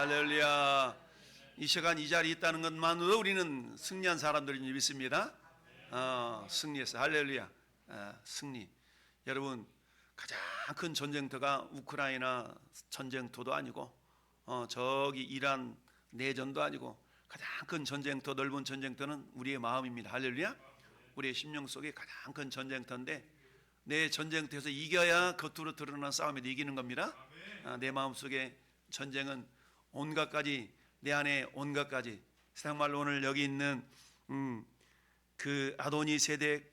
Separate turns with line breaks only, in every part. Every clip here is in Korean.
할렐루야. 이 시간 이 자리에 있다는 것만으로 우리는 승리한 사람들인 줄 믿습니다. 승리했어. 할렐루야. 승리. 여러분, 가장 큰 전쟁터가 우크라이나 전쟁터도 아니고 저기 이란 내전도 아니고 가장 큰 전쟁터, 넓은 전쟁터는 우리의 마음입니다. 할렐루야. 우리의 심령 속에 가장 큰 전쟁터인데, 내 전쟁터에서 이겨야 겉으로 드러난 싸움에도 이기는 겁니다. 내 마음속에 전쟁은 온갖까지, 내 안에 온갖까지, 세상말로 오늘 여기 있는 그 아도니 세덱,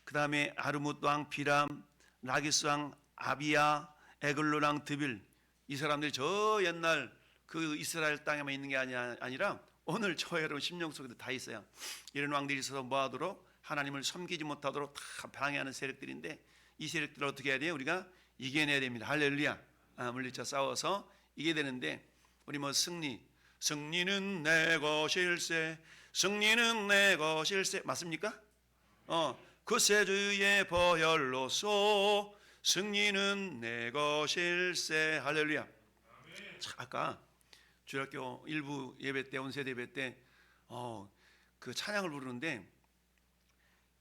그 다음에 아르뭇 왕 비람, 라기스 왕 아비야, 에글로랑 드빌, 이 사람들이 저 옛날 그 이스라엘 땅에만 있는 게 아니라 오늘 저 여러분 심령 속에도 다 있어요. 이런 왕들이 있어서 뭐하도록 하나님을 섬기지 못하도록 다 방해하는 세력들인데, 이 세력들을 어떻게 해야 돼요? 우리가 이겨내야 됩니다. 할렐루야. 물리쳐 싸워서 이겨야 되는데, 우리 뭐 승리는 내 것일세, 승리는 내 것일세, 맞습니까? 그새 주의 보혈로소 승리는 내 것일세. 할렐루야. 아까 주일학교 일부 예배 때, 온세대 예배 때 그 찬양을 부르는데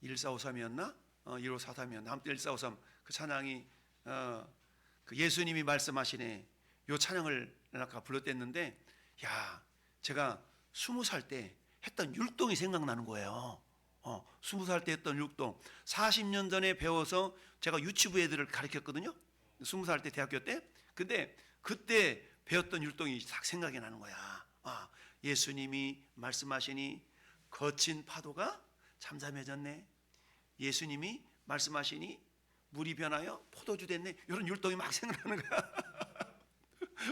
1453이었나? 1543이었나? 아무튼 1453 그 찬양이 그 예수님이 말씀하시네, 요 찬양을 아까 불렀댔는데, 야, 제가 20살 때 했던 율동이 생각나는 거예요. 20살 때 했던 율동, 40년 전에 배워서 제가 유치부 애들을 가르쳤거든요. 20살 때, 대학교 때. 근데 그때 배웠던 율동이 딱 생각이 나는 거야. 예수님이 말씀하시니 거친 파도가 잠잠해졌네. 예수님이 말씀하시니 물이 변하여 포도주 됐네. 이런 율동이 막 생각나는 거야.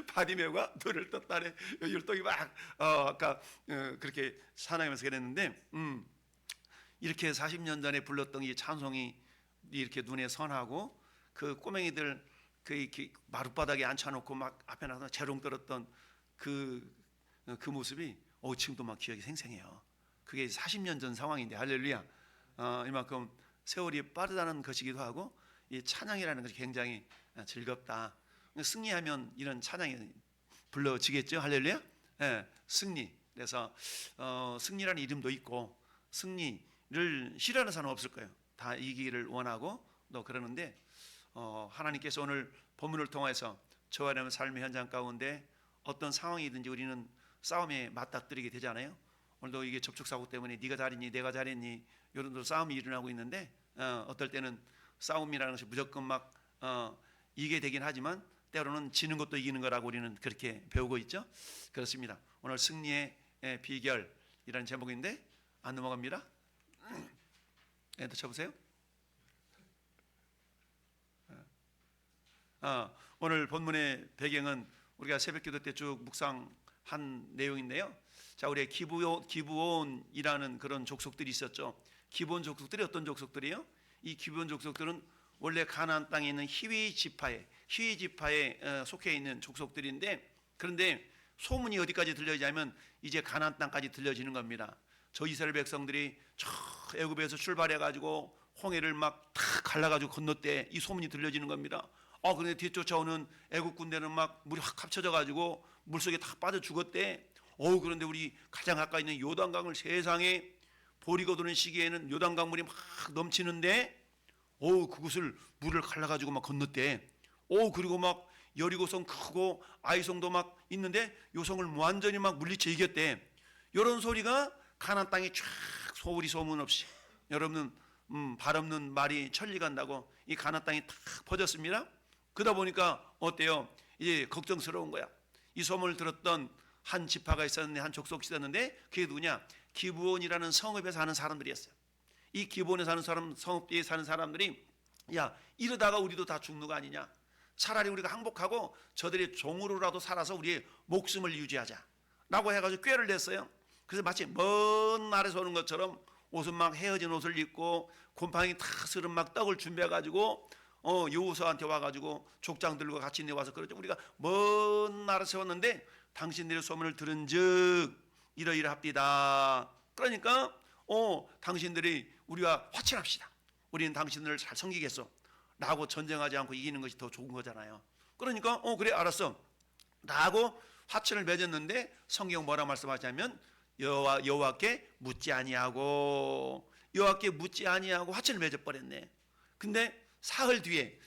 바디메오가 눈을 떴다네. 율동이 막 아까 그렇게 찬양하면서 그랬는데, 이렇게 40년 전에 불렀던 이 찬송이 이렇게 눈에 선하고, 그 꼬맹이들 그 마룻바닥에 앉혀놓고 막 앞에 나서 재롱 떨었던 그 모습이 지금도 막 기억이 생생해요. 그게 40년 전 상황인데, 할렐루야. 이만큼 세월이 빠르다는 것이기도 하고, 이 찬양이라는 것이 굉장히 즐겁다. 승리하면 이런 찬양이 불러지겠죠. 할렐루야. 승리. 그래서 승리라는 이름도 있고, 승리를 싫어하는 사람은 없을 거예요. 다 이기기를 원하고 또 그러는데, 하나님께서 오늘 본문을 통해서 저와 여러분 삶의 현장 가운데 어떤 상황이든지 우리는 싸움에 맞닥뜨리게 되잖아요. 오늘도 이게 접촉사고 때문에 네가 잘했니 내가 잘했니 이런 싸움이 일어나고 있는데, 어떨 때는 싸움이라는 것이 무조건 막 이기게 되긴 하지만 때로는 지는 것도 이기는 거라고 우리는 그렇게 배우고 있죠. 그렇습니다. 오늘 승리의 비결이라는 제목인데 안 넘어갑니다. 또 쳐보세요. 오늘 본문의 배경은 우리가 새벽기도 때 쭉 묵상한 내용인데요. 자, 우리의 기브온이라는 그런 족속들이 있었죠. 기브온 족속들이 어떤 족속들이에요? 이 기브온 족속들은 원래 가나안 땅에 있는 히위 지파에 속해 있는 족속들인데, 그런데 소문이 어디까지 들려지냐면 이제 가나안 땅까지 들려지는 겁니다. 저 이스라엘 백성들이 저 애굽에서 출발해 가지고 홍해를 막 탁 갈라가지고 건넜대, 이 소문이 들려지는 겁니다. 그런데 뒤쫓아오는 애굽 군대는 막 물이 확 합쳐져 가지고 물속에 다 빠져 죽었대. 그런데 우리 가장 가까이 있는 요단강을 세상에 보리고 도는 시기에는 요단강 물이 막 넘치는데, 그것을 물을 갈라가지고 막 건넜대. 그리고 막 여리고성 크고 아이성도 막 있는데 요 성을 완전히 막 물리쳐 이겼대. 이런 소리가 가나안 땅에 쫙 소문 없이, 여러분은 발 없는 말이 천리 간다고 이 가나안 땅이 탁 퍼졌습니다. 그러다 보니까 어때요? 이제 걱정스러운 거야. 이 소문을 들었던 한 지파가 있었는데, 한 족속이 있었는데, 그게 누구냐? 기브온이라는 성읍에 사는 사람들이었어요. 이 기브온에 사는 사람, 성읍에 사는 사람들이, 야, 이러다가 우리도 다 죽는 거 아니냐? 차라리 우리가 항복하고 저들의 종으로라도 살아서 우리의 목숨을 유지하자 라고 해가지고 꾀를 냈어요. 그래서 마치 먼 날에서 오는 것처럼 옷은 막 헤어진 옷을 입고 곰팡이 다 스른 막 떡을 준비해가지고 여호수아한테 와가지고 족장 들고 같이 내와서 그러죠. 우리가 먼 나라에서 왔는데 당신들의 소문을 들은 즉 이러이러합디다. 그러니까 당신들이 우리와 화친합시다. 우리는 당신들을 잘 섬기겠소 라고 전쟁하지 않고 이기는 것이 더 좋은 거잖아요. 그러니까 그래 알았어 라고 화친을 맺었는데 성경 뭐라 말씀하냐면 여호와께 묻지 아니하고 화친을 맺어 버렸네. 근데 사흘 뒤에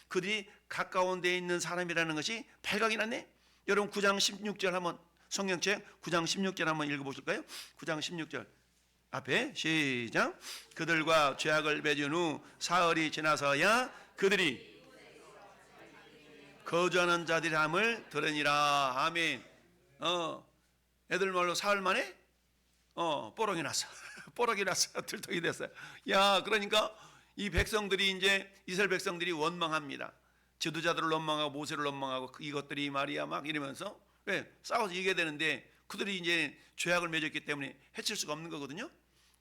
그들이 가까운 데에 있는 사람이라는 것이 발각이 났네. 여러분 9장 16절 한번 성경책 9장 16절 한번 읽어보실까요? 9장 16절 앞에 시작. 그들과 죄악을 맺은 후 사흘이 지나서야 그들이 거주하는 자들의 함을 들으니라. 아멘. 애들 말로 사흘 만에 뽀록이 났어. 뽀록이 났어. 들통이 됐어요. 야, 그러니까 이 백성들이 이제 이스라엘 백성들이 원망합니다. 지도자들을 원망하고 모세를 원망하고 이것들이 말이야 막 이러면서 왜 싸워서 이겨야 되는데 그들이 이제 죄악을 맺었기 때문에 해칠 수가 없는 거거든요.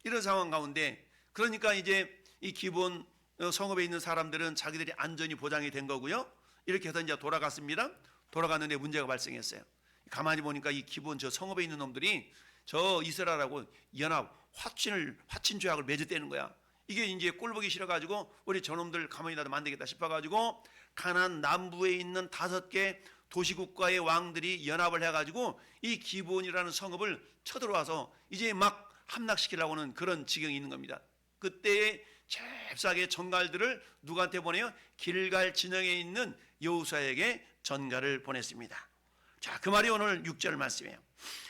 이런 상황 가운데 그러니까 이제 이 기본 성읍에 있는 사람들은 자기들이 안전이 보장이 된 거고요. 이렇게 해서 이제 돌아갔습니다. 돌아갔는데 문제가 발생했어요. 가만히 보니까 이 기본 저 성읍에 있는 놈들이 저 이스라엘하고 연합 화친 죄악을 맺었다는 거야. 이게 이제 꼴보기 싫어가지고 우리 저놈들 가만히 놔두면 안 되겠다 싶어가지고 가나안 남부에 있는 5개 도시국가의 왕들이 연합을 해가지고 이 기브온이라는 성읍을 쳐들어와서 이제 막 함락시키려고는 그런 지경이 있는 겁니다. 그때의 잽싸게 전갈들을 누구한테 보내요? 길갈 진영에 있는 여호수아에게 전갈을 보냈습니다. 자, 그 말이 오늘 6절 말씀이에요.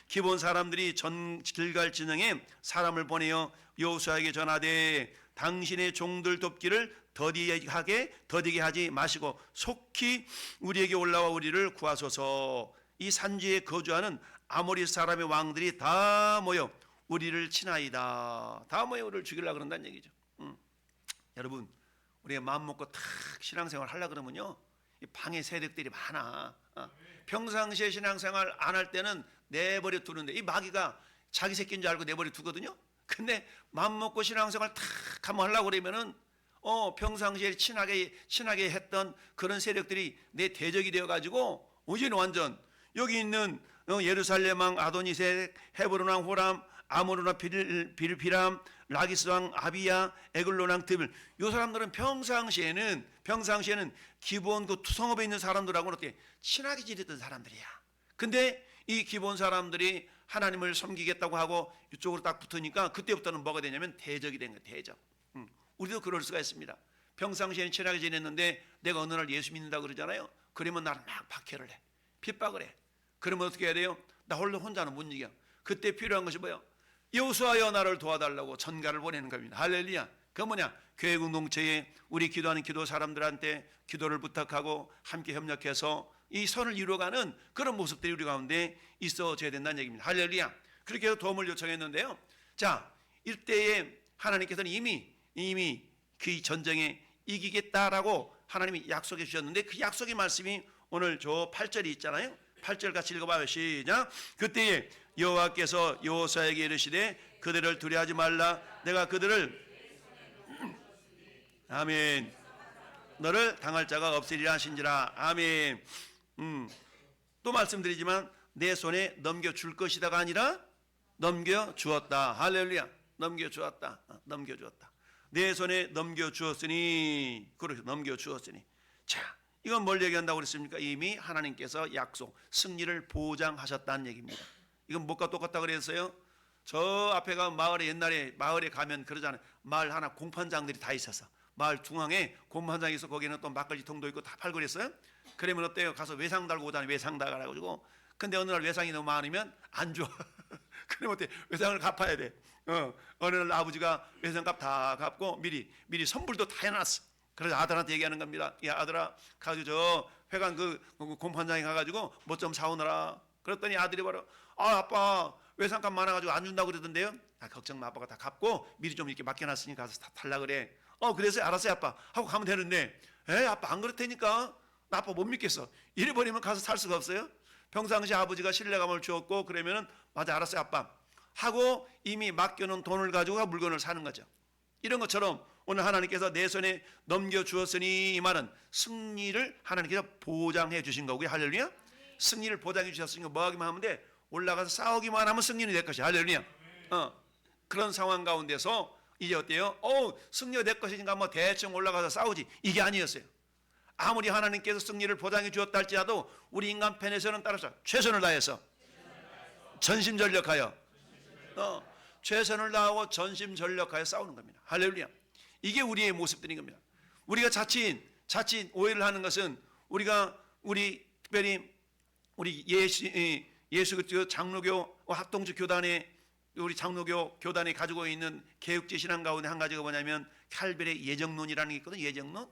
기브온 사람들이 길갈 진영에 사람을 보내어 여호수아에게 전하되 당신의 종들 돕기를 더디게 하지 마시고 속히 우리에게 올라와 우리를 구하소서. 이 산지에 거주하는 아모리 사람의 왕들이 다 모여 우리를 치나이다. 다 모여 우리를 죽이려고 그런다는 얘기죠. 여러분, 우리가 마음 먹고 탁 신앙생활 하려고 그러면요, 이 방해 세력들이 많아. 평상시에 신앙생활 안 할 때는 내버려 두는데 이 마귀가 자기 새끼인 줄 알고 내버려 두거든요. 근데 마음 먹고 신앙생활 탁 한번 하려고 그러면은 평상시에 친하게 했던 그런 세력들이 내 대적이 되어가지고 오히려 완전 여기 있는 예루살렘 왕 아도니색, 헤브론 왕 호람, 아모르 왕 빌비람, 라기스 왕 아비야, 에글론 왕 드빌, 이 사람들은 평상시에는 기본 그 성읍에 있는 사람들하고는 어떻게 친하게 지냈던 사람들이야. 근데 이 기본 사람들이 하나님을 섬기겠다고 하고 이쪽으로 딱 붙으니까 그때부터는 뭐가 되냐면 대적이 된 거예요. 대적. 우리도 그럴 수가 있습니다. 평상시에는 친하게 지냈는데 내가 어느 날 예수 믿는다 그러잖아요. 그러면 나를 막 박해를 해, 핍박을 해. 그러면 어떻게 해야 돼요? 나 혼자는 못 이겨. 그때 필요한 것이 뭐예요? 여호수아여 나를 도와달라고 전갈을 보내는 겁니다. 할렐루야. 그 뭐냐? 교회 공동체에 우리 기도하는 기도 사람들한테 기도를 부탁하고 함께 협력해서 이 선을 이루어가는 그런 모습들이 우리 가운데 있어져야 된다는 얘기입니다. 할렐루야. 그렇게 해서 도움을 요청했는데요. 자, 이때에 하나님께서는 이미 그 전쟁에 이기겠다라고 하나님이 약속해 주셨는데 그 약속의 말씀이 오늘 저 8절이 있잖아요. 8절 같이 읽어봐요. 시작. 그때에 여호와께서 여호수아에게 이르시되 그들을 두려워하지 말라. 내가 그들을 아멘 너를 당할 자가 없으리라 하신지라. 아멘. 또 말씀드리지만 내 손에 넘겨줄 것이다가 아니라 넘겨주었다. 할렐루야. 넘겨주었다. 내 손에 넘겨주었으니. 그렇게 넘겨주었으니. 자, 이건 뭘 얘기한다고 그랬습니까? 이미 하나님께서 약속, 승리를 보장하셨다는 얘기입니다. 이건 뭐가 똑같다 그랬어요? 저 앞에 가면 옛날에 마을에 가면 그러잖아요. 마을 하나 공판장들이 다 있어서 마을 중앙에 공판장이 있어. 거기는 또 막걸리통도 있고 다 팔고 그랬어요. 그러면 어때요? 가서 외상 달고 오잖아요. 외상 달아가지고. 근데 어느 날 외상이 너무 많으면 안 줘. 그러면 어때? 외상을 갚아야 돼. 어느 날 아버지가 외상값 다 갚고 미리 선불도 다 해놨어. 그래서 아들한테 얘기하는 겁니다. 야, 아들아, 가지고 저 회관 그 공판장에 가가지고 뭐 좀 사오너라. 그랬더니 아들이 바로 아빠 외상값 많아가지고 안 준다고 그러던데요. 걱정 마, 아빠가 다 갚고 미리 좀 이렇게 맡겨놨으니 가서 다 달라 그래. 그래서 알았어요 아빠 하고 가면 되는데, 아빠 안 그렇다니까. 나 아빠 못 믿겠어. 이래 버리면 가서 살 수가 없어요. 평상시 아버지가 신뢰감을 주었고 그러면은 맞아, 알았어요 아빠 하고 이미 맡겨놓은 돈을 가지고 물건을 사는 거죠. 이런 것처럼 오늘 하나님께서 내 손에 넘겨주었으니 이 말은 승리를 하나님께서 보장해 주신 거고요. 할렐루야. 승리를 보장해 주셨으니까 뭐 하기만 하면 돼? 올라가서 싸우기만 하면 승리는 될 것이야. 할렐루야. 그런 상황 가운데서 이제 어때요? 승리가 될 것이니까 뭐 대충 올라가서 싸우지, 이게 아니었어요. 아무리 하나님께서 승리를 보장해 주었다 할지라도 우리 인간 편에서는 따라서 최선을 다해서 전심전력하여 최선을 다하고 전심전력하여 싸우는 겁니다. 할렐루야. 이게 우리의 모습들인 겁니다. 우리가 자칫 오해를 하는 것은 우리 특별히 우리 예수 그리스도 장로교 합동주 교단의 우리 장로교 교단이 가지고 있는 개혁제 신앙 가운데 한 가지가 뭐냐면 칼벨의 예정론이라는 게 있거든. 예정론.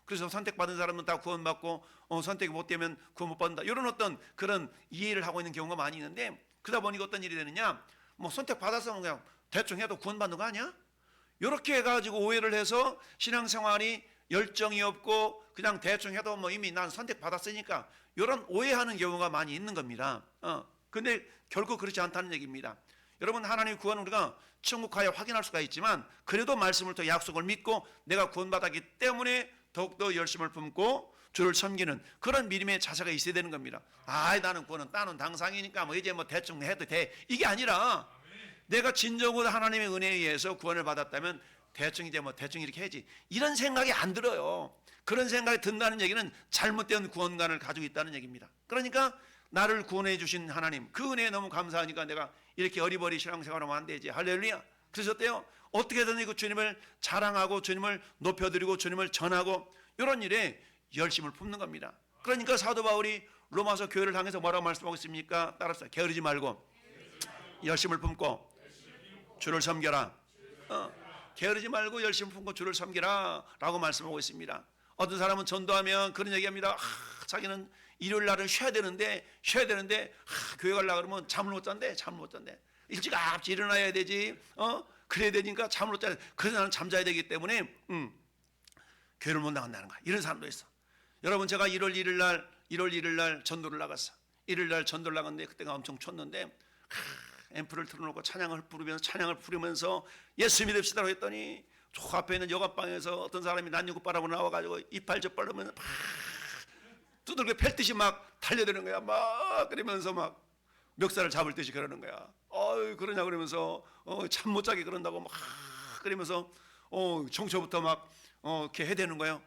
그래서 선택받은 사람은 다 구원받고 선택이 못 되면 구원 못 받는다. 이런 어떤 그런 이해를 하고 있는 경우가 많이 있는데, 그러다 보니까 어떤 일이 되느냐, 뭐 선택받았으면 그냥 대충 해도 구원받는 거 아니야? 이렇게 해가지고 오해를 해서 신앙생활이 열정이 없고 그냥 대충 해도 뭐 이미 난 선택받았으니까, 이런 오해하는 경우가 많이 있는 겁니다. 근데 결코 그렇지 않다는 얘기입니다. 여러분, 하나님의 구원은 우리가 천국 가야 확인할 수가 있지만, 그래도 말씀을 통해 약속을 믿고 내가 구원받았기 때문에 더욱더 열심을 품고 주를 섬기는 그런 믿음의 자세가 있어야 되는 겁니다. 나는 구원은 따는 당상이니까 뭐 이제 뭐 대충 해도 돼, 이게 아니라 내가 진정으로 하나님의 은혜에 의해서 구원을 받았다면 대충 이제 뭐 대충 이렇게 해야지, 이런 생각이 안 들어요. 그런 생각이 든다는 얘기는 잘못된 구원관을 가지고 있다는 얘기입니다. 그러니까 나를 구원해 주신 하나님, 그 은혜에 너무 감사하니까 내가 이렇게 어리버리 신앙생활하면 안 되지. 할렐루야. 그래서 어때요? 어떻게든 그 주님을 자랑하고 주님을 높여드리고 주님을 전하고 이런 일에 열심을 품는 겁니다. 그러니까 사도 바울이 로마서 교회를 향해서 뭐라고 말씀하고 있습니까? 따라서 게으르지 말고 열심을 품고 주를 섬겨라. 게으르지 말고 열심을 품고 주를 섬기라 라고 말씀하고 있습니다. 어떤 사람은 전도하면 그런 얘기합니다. 자기는 일요일 날은 쉬어야 되는데 교회 가려고 그러면 잠을 못 잔대. 일찌감치 일어나야 되지. 그래야 되니까 잠을 못 자야 돼. 그래서 나는 잠자야 되기 때문에 교회를 못 나간다는 거야. 이런 사람도 있어. 여러분, 제가 1월 1일 날 전도를 나갔어. 1일 날 전도를 나갔는데 그때가 엄청 췄는데 앰프를 틀어놓고 찬양을 부르면서 예수 믿읍시다라고 했더니 저 앞에 있는 여관방에서 어떤 사람이 난유굿바라고 나와가지고 이빨 젖바르면서 막 두들겨 팰 듯이 막 달려드는 거야. 막 그러면서 막 멱살을 잡을 듯이 그러는 거야. 그러냐 그러면서 잠 못 자게 그런다고 막 그러면서 정초부터 막 이렇게 해대는 거예요.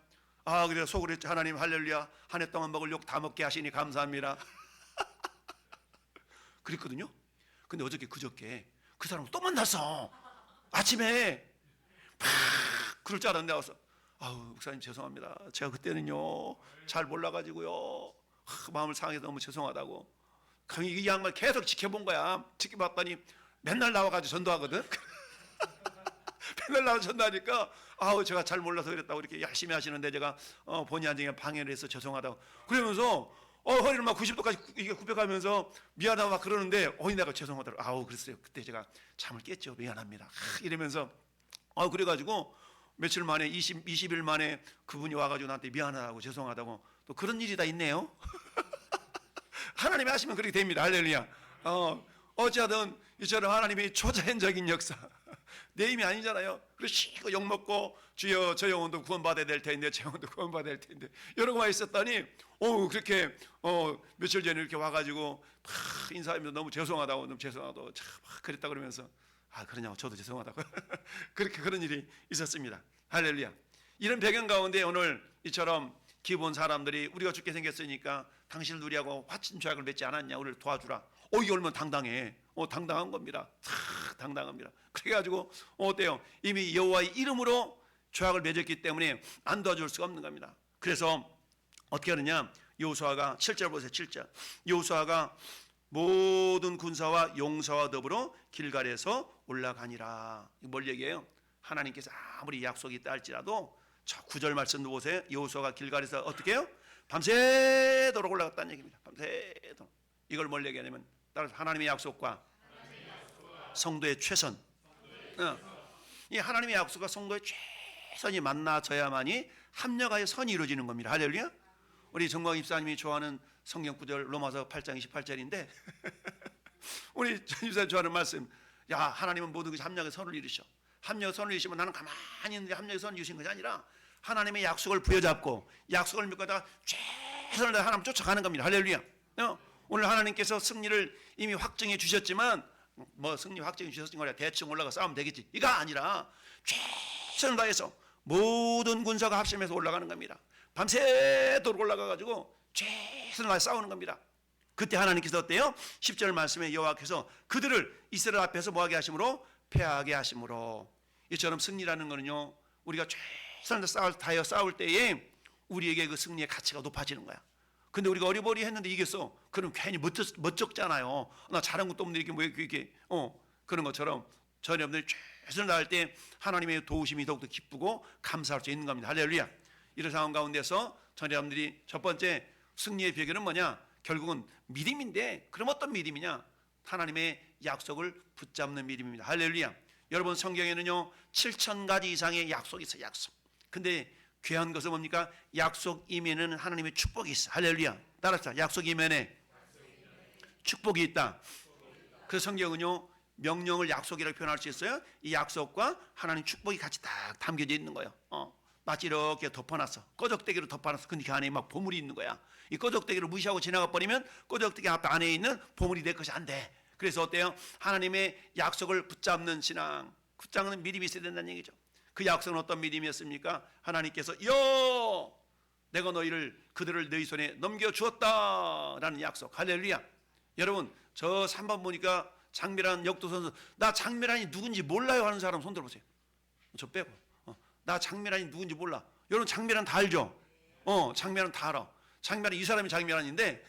그래서 속으로 했죠. 하나님 할렐루야, 한 해 동안 먹을 욕 다 먹게 하시니 감사합니다. 그랬거든요. 근데 그저께 그 사람 또 만났어. 아침에 막 그럴 줄 알았는데 와서 목사님 죄송합니다. 제가 그때는요 잘 몰라가지고요 마음을 상해서 너무 죄송하다고. 이 양말 계속 지켜본 거야. 지켜봤더니 맨날 나와가지고 전도하거든. 맨날 나와서 전도하니까 제가 잘 몰라서 그랬다고 이렇게 열심히 하시는데 제가 본의 아니게 방해를 해서 죄송하다고 그러면서 허리를 막 90도까지 이게 굽혀가면서 미안하고 막 그러는데 내가 죄송하다고. 그랬어요. 그때 제가 잠을 깼죠. 미안합니다. 이러면서 그래가지고 며칠 만에 20일 만에 그분이 와가지고 나한테 미안하다고 죄송하다고. 또 그런 일이 다 있네요. 하나님이 하시면 그렇게 됩니다. 할렐루야. 어찌하든 이처럼 하나님이 초자연적인 역사, 내 힘이 아니잖아요. 그래서 시고 욕먹고 주여 저 영혼도 구원받아야 될 텐데 저 영혼도 구원받아야 될 텐데 이러고만 있었더니 그렇게 며칠 전에 이렇게 와가지고 막 인사하면서 너무 죄송하다고 참 그랬다 그러면서 그러냐고 저도 죄송하다고 그렇게 그런 일이 있었습니다. 할렐루야. 이런 배경 가운데 오늘 이처럼 기본 사람들이 우리가 죽게 생겼으니까 당신을 누리하고 화친 죄악을 맺지 않았냐, 우리를 도와주라. 이게 얼마나 당당해. 당당한 겁니다. 당당합니다. 그래가지고 어때요? 이미 여호와의 이름으로 죄악을 맺었기 때문에 안 도와줄 수가 없는 겁니다. 그래서 어떻게 하느냐? 여호수아가 7절 보세요. 7절. 여호수아가 모든 군사와 용사와 더불어 길갈에서 올라가니라. 뭘 얘기해요? 하나님께서 아무리 약속이 있다 할지라도 저 9절 말씀도 보세요. 여호수아가 길갈에서 어떻게 해요? 밤새도록 올라갔다는 얘기입니다. 밤새도록. 이걸 뭘 얘기하냐면 따라서 하나님의 약속과 성도의 최선. 이 하나님의 약속과 성도의 최선이 만나져야만이 합력하여 선이 이루어지는 겁니다. 할렐루야. 우리 정광 입사님이 좋아하는 성경 구절 로마서 8장 28절인데 우리 전 입사님 좋아하는 말씀, 하나님은 모든 것이 합력의 선을 이루셔. 합력의 선을 이루시면 나는 가만히 있는데 합력의 선을 이루신 것이 아니라 하나님의 약속을 부여잡고 약속을 믿고다가 최선을 다해 하나님 쫓아가는 겁니다. 할렐루야. 오늘 하나님께서 승리를 이미 확정해 주셨지만 승리 확정해 주셨으니 거라 대충 올라가 싸우면 되겠지, 이가 아니라 최선을 다해서 모든 군사가 합심해서 올라가는 겁니다. 밤새도록 올라가가지고 최선을 다해 싸우는 겁니다. 그때 하나님께서 어때요? 10절 말씀에 여호와께서 그들을 이스라엘 앞에서 뭐하게 하심으로? 패하게 하심으로. 이처럼 승리라는 거는요, 우리가 최선을 다하여 싸울 때에 우리에게 그 승리의 가치가 높아지는 거야. 근데 우리가 어리버리 했는데 이겼어. 그럼 괜히 멋쩍잖아요. 나 잘한 것도 없는데 이렇게 뭐 이렇게 그런 것처럼 저희 여러분들이 최선을 다할 때 하나님의 도우심이 더욱더 기쁘고 감사할 수 있는 겁니다. 할렐루야. 이런 상황 가운데서 저희 여러분들이 첫 번째 승리의 비결은 뭐냐? 결국은 믿음인데, 그럼 어떤 믿음이냐? 하나님의 약속을 붙잡는 믿음입니다. 할렐루야. 여러분, 성경에는요 7,000가지 이상의 약속이 있어요. 약속. 근데 귀한 것은 뭡니까? 약속 이면에는 하나님의 축복이 있어. 할렐루야. 따라서 약속 이면에 축복이 있다. 그 성경은요 명령을 약속이라고 표현할 수 있어요. 이 약속과 하나님 축복이 같이 딱 담겨져 있는 거예요. 마치 이렇게 덮어놨어. 꺼적대기로 덮어놨어. 근데 그 안에 막 보물이 있는 거야. 이 꺼적대기를 무시하고 지나가 버리면 꺼적대기 앞에 안에 있는 보물이 내 것이 안 돼. 그래서 어때요? 하나님의 약속을 붙잡는 신앙, 붙잡는 믿음이 있어야 된다는 얘기죠. 그 약속은 어떤 믿음이었습니까? 하나님께서 내가 그들을 너희 손에 넘겨주었다라는 약속. 할렐루야. 여러분, 저 3번 보니까 장미란 역도선수, 나 장미란이 누군지 몰라요 하는 사람 손 들어보세요. 저 빼고. 나 장미란이 누군지 몰라. 여러분, 장미란 다 알죠? 장미란 다 알아. 장미란, 이 사람이 장미란인데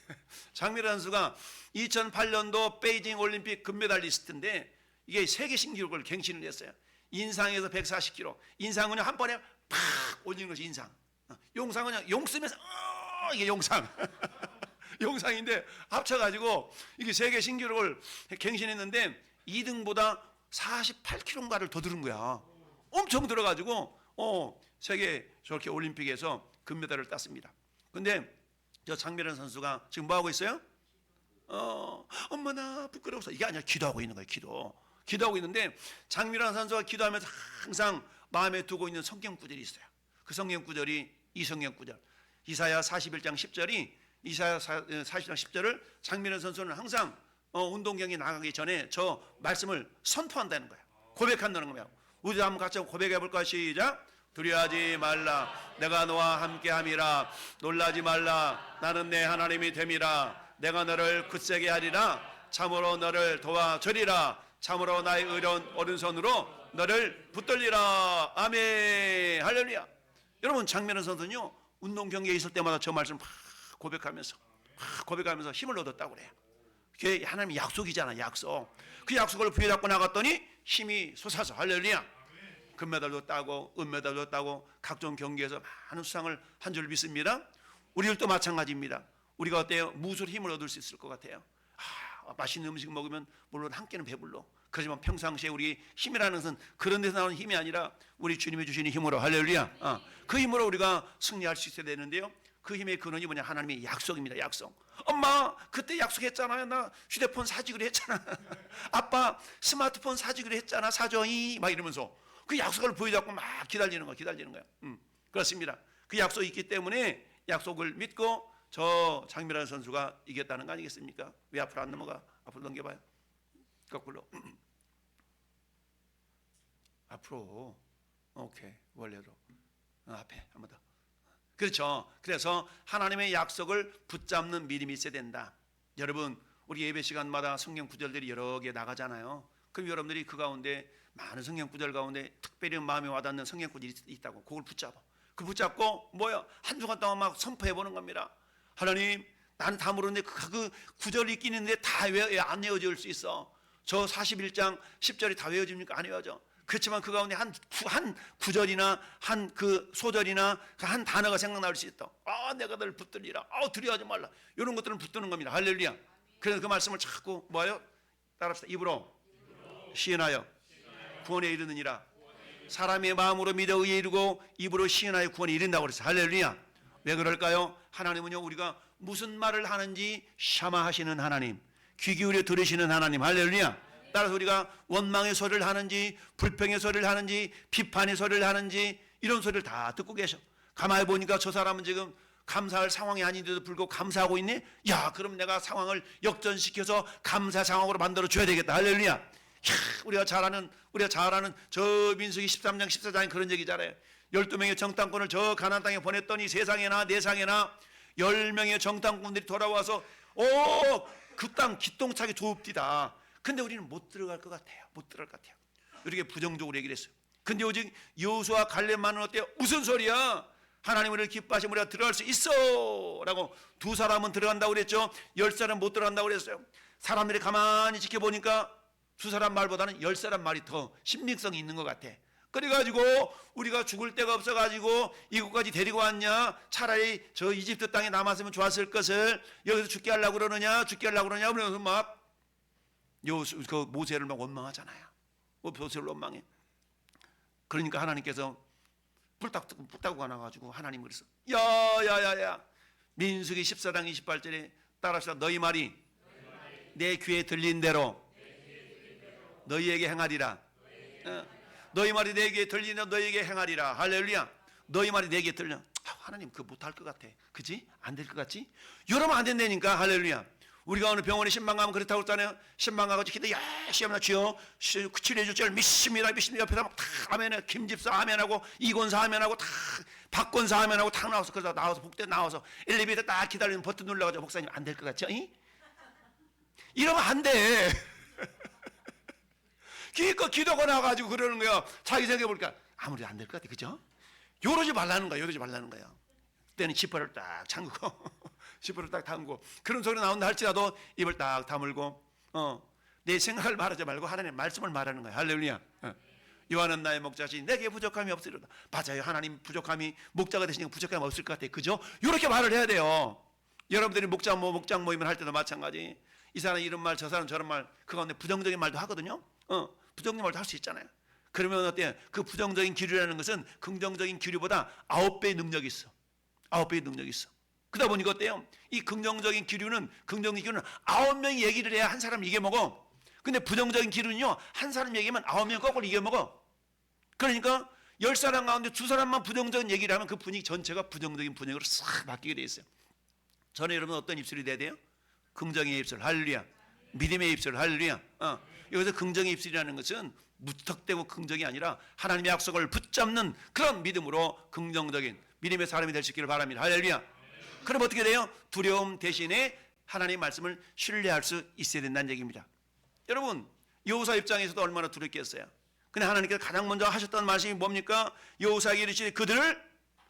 장미란 선수가 2008년도 베이징 올림픽 금메달리스트인데 이게 세계 신기록을 갱신을 했어요. 인상에서 140kg. 인상은요 한 번에 팍 올리는 것이 인상. 용상은요 용 쓰면서 이게 용상. 용상인데 합쳐가지고 이게 세계 신기록을 갱신했는데 2등보다 48kg인가를 더 들은 거야. 엄청 들어가지고 세계 저렇게 올림픽에서 금메달을 땄습니다. 근데 저 장미란 선수가 지금 뭐 하고 있어요? 엄마나 부끄러워서 이게 아니라 기도하고 있는 거예요. 기도하고 있는데 장미란 선수가 기도하면서 항상 마음에 두고 있는 성경 구절이 있어요. 그 성경 구절이 이 성경 구절, 이사야 41장 10절이 이사야 40장 10절을 장미란 선수는 항상 운동 경기 나가기 전에 저 말씀을 선포한다는 거예요. 고백한다는 겁니다. 우리도 한번 같이 고백해 볼까요? 시작. 두려워하지 말라. 내가 너와 함께함이라. 놀라지 말라. 나는 내 하나님이 됨이라. 내가 너를 굳세게 하리라. 참으로 너를 도와주리라. 참으로 나의 의로운 오른손으로 너를 붙들리라. 아멘. 할렐루야. 여러분, 장면은 선수는요 운동 경기에 있을 때마다 저 말씀 막 고백하면서 힘을 얻었다고 그래요. 그게 하나님의 약속이잖아. 약속. 그 약속을 부여잡고 나갔더니 힘이 솟아서 할렐루야. 금메달도 따고 은메달도 따고 각종 경기에서 많은 수상을 한 줄 믿습니다. 우리들도 마찬가지입니다. 우리가 어때요? 무술 힘을 얻을 수 있을 것 같아요. 맛있는 음식 먹으면 물론 한 끼는 배불러. 그렇지만 평상시에 우리 힘이라는 것은 그런 데서 나오는 힘이 아니라 우리 주님이 주시는 힘으로 할렐루야. 그 힘으로 우리가 승리할 수 있어야 되는데요. 그 힘의 근원이 뭐냐? 하나님의 약속입니다. 약속. 엄마 그때 약속했잖아요. 나 휴대폰 사주기로 했잖아. 아빠 스마트폰 사주기로 했잖아. 사줘이 막 이러면서 그 약속을 부여잡고 막 기다리는 거야. 그렇습니다. 그 약속이 있기 때문에 약속을 믿고 저 장미란 선수가 이겼다는 거 아니겠습니까? 왜 앞으로 안 넘어가? 앞으로 넘겨봐요. 거꾸로. 앞으로. 오케이. 원래로. 앞에 한 번 더. 그렇죠. 그래서 하나님의 약속을 붙잡는 믿음이 있어야 된다. 여러분, 우리 예배 시간마다 성경 구절들이 여러 개 나가잖아요. 그럼 여러분들이 그 가운데 많은 성경 구절 가운데 특별히 마음에 와닿는 성경 구절이 있다고 그걸 붙잡아. 그 붙잡고 뭐야? 한 주간 동안 막 선포해 보는 겁니다. 하나님, 나는 다 모르는데 그 구절이 있긴 있는데 다 왜 안 외워질 수 있어? 저 41장 10절이 다 외워집니까? 안 외워져. 그렇지만 그 가운데 한 구절이나 한 그 소절이나 한 단어가 생각날 수 있다. 내가 너를 붙들리라. 두려워하지 말라. 이런 것들은 붙드는 겁니다. 할렐루야. 그래서 그 말씀을 자꾸 뭐요? 따라합시다. 입으로 시인하여 구원에 이르느니라. 사람의 마음으로 믿어 의에 이르고 입으로 시인하여 구원에 이른다고 그랬어요. 할렐루야. 왜 그럴까요? 하나님은요 우리가 무슨 말을 하는지 샤마하시는 하나님, 귀 기울여 들으시는 하나님. 할렐루야. 따라서 우리가 원망의 소리를 하는지 불평의 소리를 하는지 비판의 소리를 하는지 이런 소리를 다 듣고 계셔. 가만히 보니까 저 사람은 지금 감사할 상황이 아닌데도 불구하고 감사하고 있네. 야, 그럼 내가 상황을 역전시켜서 감사 상황으로 만들어 줘야 되겠다. 할렐루야. 우리가 잘 아는 저 민수기 13장 14장에 그런 얘기잖아요. 12명의 정탐꾼을 저 가나안 땅에 보냈더니 세상에나 내상에나 10명의 정탐꾼들이 돌아와서 그 땅 기똥차게 좁디다. 근데 우리는 못 들어갈 것 같아요. 못 들어갈 것 같아요. 이렇게 부정적으로 얘기를 했어요. 근데 오직 여호수아 갈렙만은 어때요? 무슨 소리야? 하나님 우리를 기뻐하시면 우리가 들어갈 수 있어 라고 두 사람은 들어간다고 그랬죠. 10사람은 못 들어간다고 그랬어요. 사람들이 가만히 지켜보니까 두 사람 말보다는 10사람 말이 더 신빙성이 있는 것 같아. 그래가지고 우리가 죽을 데가 없어가지고 이곳까지 데리고 왔냐, 차라리 저 이집트 땅에 남았으면 좋았을 것을 여기서 죽게 하려고 그러느냐, 죽게 하려고 그러냐, 그러면서 막 그 모세를 막 원망하잖아요. 모세를 원망해. 그러니까 하나님께서 불타고 나가지고 하나님 그랬어. 야야야야, 민수기 14장 28절에 따라합시다. 너희 말이 내 귀에 들린 대로 너희에게 행하리라. 너희 말이 내 귀에 들리면 너희에게 행하리라. 할렐루야. 너희 말이 내 귀에 들려. 하나님 그거 못할 것 같아. 그지? 안 될 것 같지? 이러면 안 된다니까. 할렐루야. 우리가 어느 병원에 신방 가면 그렇다고 했잖아요. 신방 가가지고 기도 열심히 하면 주여 치료해줄 줄 믿습니다. 옆에다 막 다 아멘해. 김집사 아멘하고 이권사 아멘하고 다 박권사 아멘하고 다 나와서 그러다 나와서 복대 나와서 엘리베이터 딱 기다리는 버튼 눌러가지고 목사님 안 될 것 같죠? 이러면 안 돼. 기도가 나가지고 그러는 거야. 자기 생각해보니까 아무리 안 될 것 같아. 그죠? 요러지 말라는 거야. 요러지 말라는 거야. 그때는 지퍼를 딱 잠그고 지퍼를 딱 담고 그런 소리 나온다 할지라도 입을 딱 다물고 내 생각을 말하지 말고 하나님의 말씀을 말하는 거야. 할렐루야. 요한은 나의 목자시 내게 부족함이 없으리로다. 맞아요. 하나님 부족함이 목자가 되시니까 부족함이 없을 것 같아. 그죠? 이렇게 말을 해야 돼요. 여러분들이 목장 모임을 할 때도 마찬가지. 이 사람 이런 말 저 사람 저런 말 그 가운데 부정적인 말도 하거든요. 부정적인 말도 할 수 있잖아요. 그러면 어때요? 그 부정적인 기류라는 것은 긍정적인 기류보다 9배의 능력이 있어. 9배의 능력이 있어. 그러다 보니까 어때요? 이 긍정적인 기류는 9명이 얘기를 해야 한 사람 이겨먹어. 근데 부정적인 기류는요, 한 사람 얘기하면 9명 거꾸로 이겨먹어. 그러니까 10사람 가운데 2사람만 부정적인 얘기를 하면 그 분위기 전체가 부정적인 분위기로 싹 바뀌게 돼 있어요. 저는 여러분 어떤 입술이 돼야 돼요? 긍정의 입술, 할렐루야. 믿음의 입술, 할렐루야. 여기서 긍정의 입술이라는 것은 무턱대고 긍정이 아니라 하나님의 약속을 붙잡는 그런 믿음으로 긍정적인 믿음의 사람이 될 수 있기를 바랍니다. 할렐루야. 그럼 어떻게 돼요? 두려움 대신에 하나님의 말씀을 신뢰할 수 있어야 된다는 얘기입니다. 여러분 여호수아 입장에서도 얼마나 두렵겠어요. 근데 하나님께서 가장 먼저 하셨던 말씀이 뭡니까? 여호수아에게 이르시되 그들을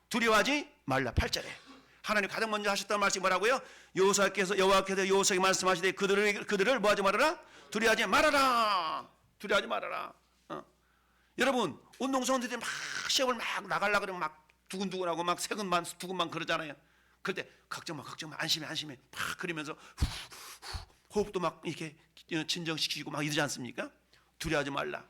두려워하지 말라. 8절에 하나님 가장 먼저 하셨던 말씀이 뭐라고요? 여호와께서 여호수아에게 말씀하시되 그들을 뭐하지 말아라? 두려워하지 말아라. 두려워하지 말아라. 여러분 운동선수들이 막 시합을 막 나가려고 그러면 막 두근두근하고 막 두근만 그러잖아요. 그럴 때 걱정 마 안심해 막 그러면서 호흡도 막 이렇게 진정시키고 막 이러지 않습니까? 두려워하지 말라.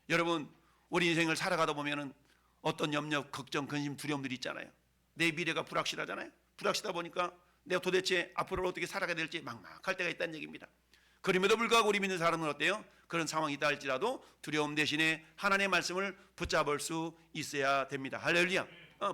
여러분 우리 인생을 살아가다 보면은 어떤 염려, 걱정, 근심, 두려움들이 있잖아요. 내 미래가 불확실하잖아요. 불확실하다 보니까 내가 도대체 앞으로 어떻게 살아가야 될지 막막할 때가 있다는 얘기입니다. 그럼에도 불구하고 우리 믿는 사람은 어때요? 그런 상황이 있다 할지라도 두려움 대신에 하나님의 말씀을 붙잡을 수 있어야 됩니다. 할렐루야.